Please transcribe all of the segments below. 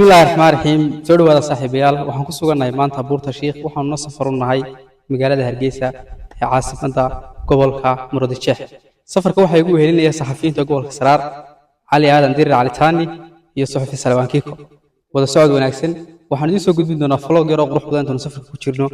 بسم الله الرحمن الرحيم سود ولا صاحبيال waxaan ku suganahay maanta buurta Sheekh waxaan noo safar u nahay magaalada Hargeysa ee caasimadda gobolka Murudijeex safarka waxa igu wehelinaya saxafiyiinta gobolka Saraar Cali Aadan Dirir Cali Taani iyo Saxafi Salwan Kiiko wada socod wanaagsan waxaan idin soo gudbin doonaa vlog yar oo qurux badan intaan safarka ku jirno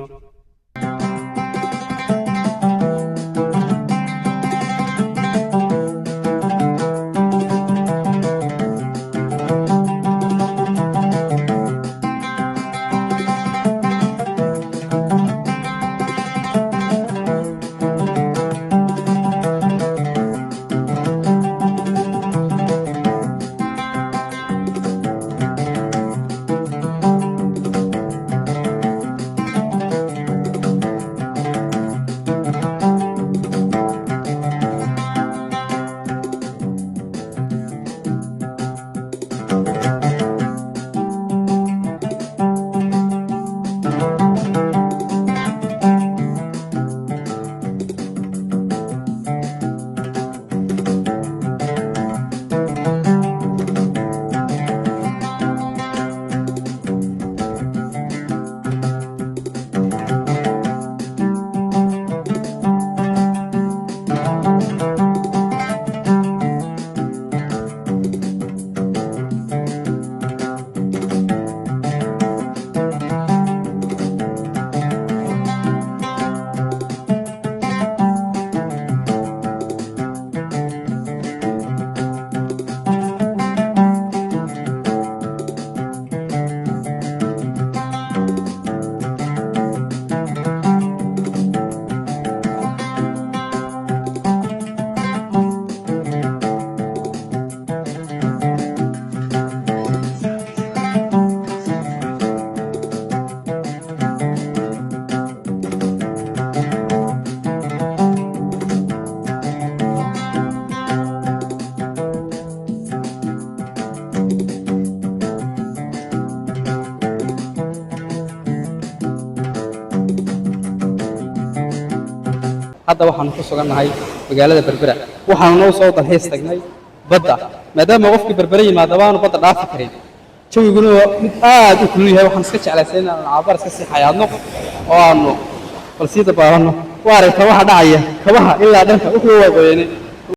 hadda waxaan ku suganahay magaalada Berbera waxaan noo soo dalxiis tagnay badda maadaama qofkii Berbera yimaado baan badda dhaafi karin jawiguna mid aad u kulul yahay waxaan iska jeclaysan inaan cabar iska sii xayaadno oo aanu balsiida baarano waarayta waxa dhacaya kabaha ilaa dhanka wuxuu waagoyeen